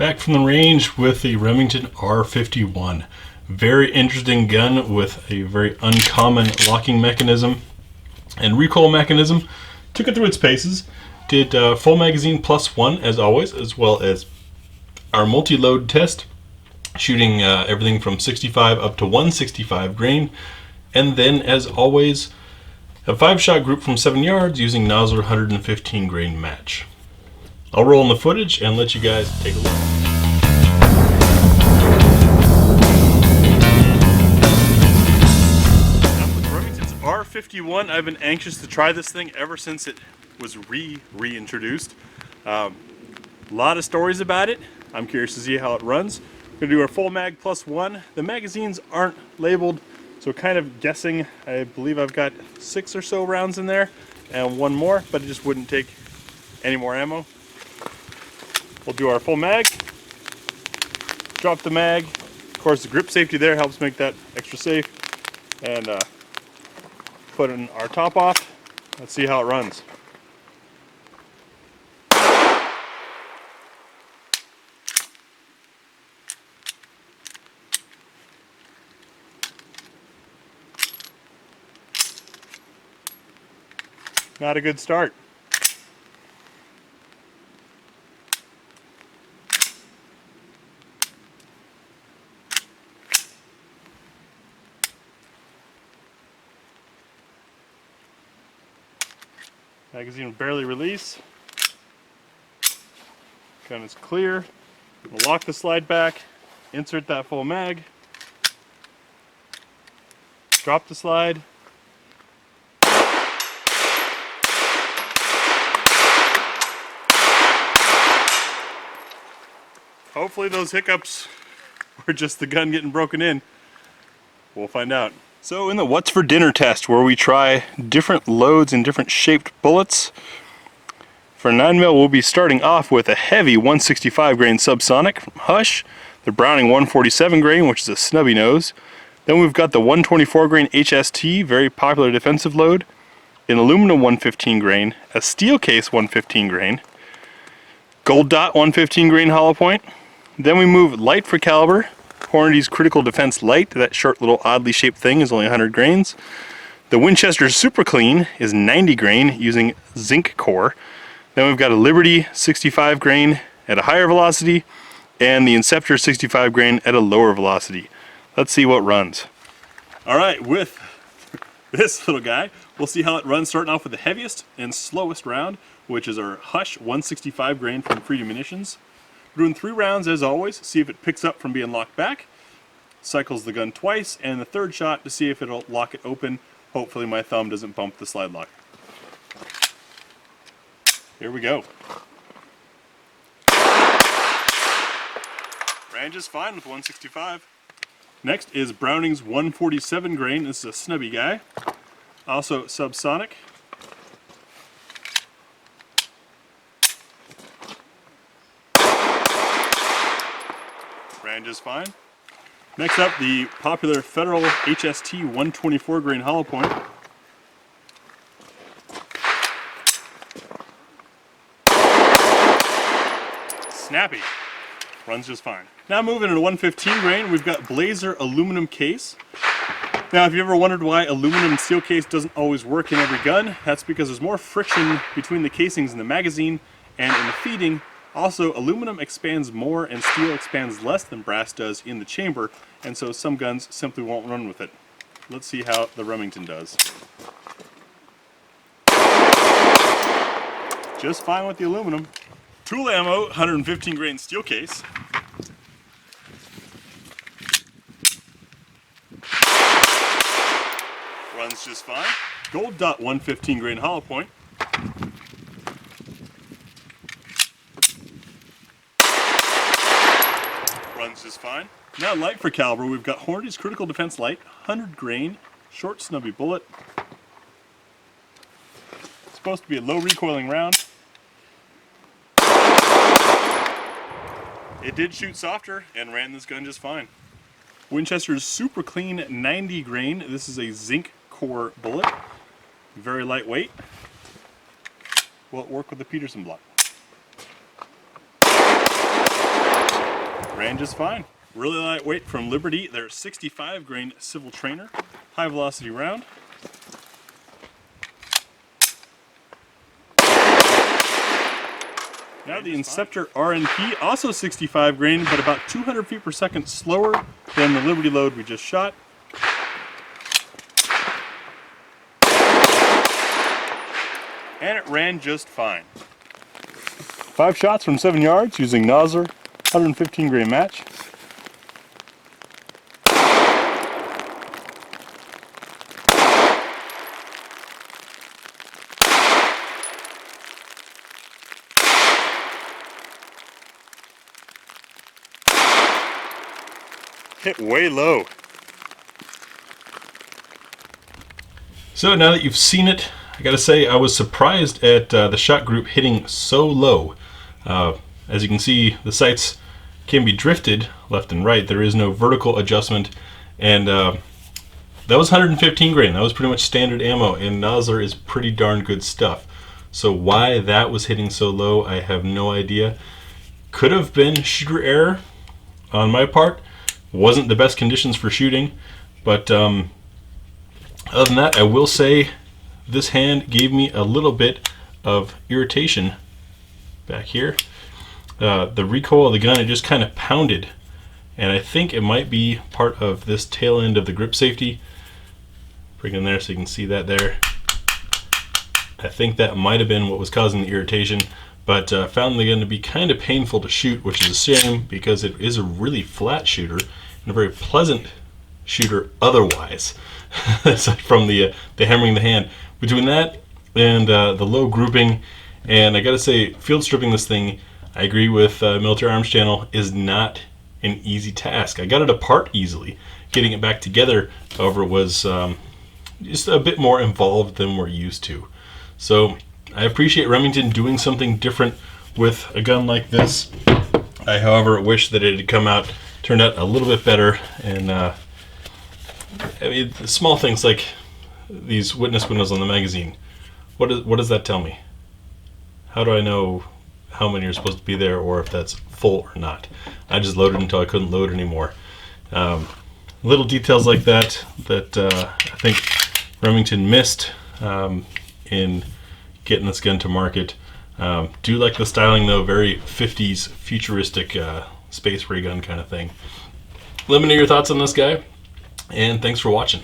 Back from the range with the Remington R51. Very interesting gun with a very uncommon locking mechanism and recoil mechanism. Took it through its paces. Did full magazine +1 as always, as well as our multi-load test, shooting everything from 65 up to 165 grain. And then, as always, a 5-shot group from 7 yards using Nosler 115 grain match. I'll roll in the footage and let you guys take a look. Now with Remington's R51, I've been anxious to try this thing ever since it was reintroduced. A lot of stories about it. I'm curious to see how it runs. We're gonna do our full mag +1. The magazines aren't labeled, so kind of guessing. I believe I've got 6 or so rounds in there and 1 more, but it just wouldn't take any more ammo. We'll do our full mag, drop the mag. Of course, the grip safety there helps make that extra safe. And put in our top off. Let's see how it runs. Not a good start. Magazine will barely release. Gun is clear. We'll lock the slide back, insert that full mag, drop the slide. Hopefully those hiccups were just the gun getting broken in. We'll find out. So in the what's for dinner test, where we try different loads and different shaped bullets, for 9mm we'll be starting off with a heavy 165 grain subsonic from Hush, the Browning 147 grain, which is a snubby nose. Then we've got the 124 grain HST, very popular defensive load, an aluminum 115 grain, a steel case 115 grain, gold dot 115 grain hollow point. Then we move light for caliber. Hornady's Critical Defense Light, that short little oddly shaped thing, is only 100 grains. The Winchester Super Clean is 90 grain using zinc core. Then we've got a Liberty 65 grain at a higher velocity and the Inceptor 65 grain at a lower velocity. Let's see what runs. Alright, with this little guy, we'll see how it runs, starting off with the heaviest and slowest round, which is our Hush 165 grain from Freedom Munitions. We're doing 3 rounds as always, see if it picks up from being locked back. Cycles the gun twice, and the 3rd shot to see if it'll lock it open. Hopefully my thumb doesn't bump the slide lock. Here we go. Ran just fine with 165. Next is Browning's 147 grain. This is a snubby guy. Also subsonic. Ran just fine. Next up, the popular Federal HST 124 grain hollow point. Snappy. Runs just fine. Now moving into 115 grain, we've got Blazer aluminum case. Now, if you ever wondered why aluminum and steel case doesn't always work in every gun, that's because there's more friction between the casings in the magazine and in the feeding. Also, aluminum expands more and steel expands less than brass does in the chamber, and so some guns simply won't run with it. Let's see how the Remington does. Just fine with the aluminum. Tool ammo, 115 grain steel case. Runs just fine. Gold dot 115 grain hollow point. Runs just fine. Now light for caliber, we've got Hornady's Critical Defense Light, 100 grain, short snubby bullet. It's supposed to be a low recoiling round. It did shoot softer and ran this gun just fine. Winchester's Super Clean 90 grain. This is a zinc core bullet. Very lightweight. Will it work with the Peterson block? ran just fine. Really lightweight from Liberty, their 65 grain civil trainer, high velocity round. Now the Inceptor RNP, also 65 grain, but about 200 feet per second slower than the Liberty load we just shot. And it ran just fine. 5 shots from 7 yards using Nosler 115 grain match. Hit way low. So now that you've seen it, I gotta say I was surprised at the shot group hitting so low. As you can see, the sights can be drifted left and right. There is no vertical adjustment, and that was 115 grain. That was pretty much standard ammo, and Nosler is pretty darn good stuff. So why that was hitting so low, I have no idea. Could have been shooter error on my part. Wasn't the best conditions for shooting, but other than that, I will say this hand gave me a little bit of irritation back here. The recoil of the gun, it just kind of pounded, and I think it might be part of this tail end of the grip safety. Bring it in there so you can see that there. I think that might have been what was causing the irritation, but found the gun to be kind of painful to shoot, which is a shame because it is a really flat shooter and a very pleasant shooter otherwise, aside from the hammering the hand. Between that and the low grouping, and I gotta say, field stripping this thing, I agree with Military Arms Channel, is not an easy task. I got it apart easily. Getting it back together, however, was just a bit more involved than we're used to. So I appreciate Remington doing something different with a gun like this. I, however, wish that it had turned out a little bit better. And I mean, small things like these witness windows on the magazine. What does that tell me? How do I know how many are supposed to be there, or if that's full or not? I just loaded until I couldn't load anymore. Little details like that I think Remington missed in getting this gun to market. Do like the styling though, very 50s futuristic space ray gun kind of thing. Let me know your thoughts on this guy, and thanks for watching.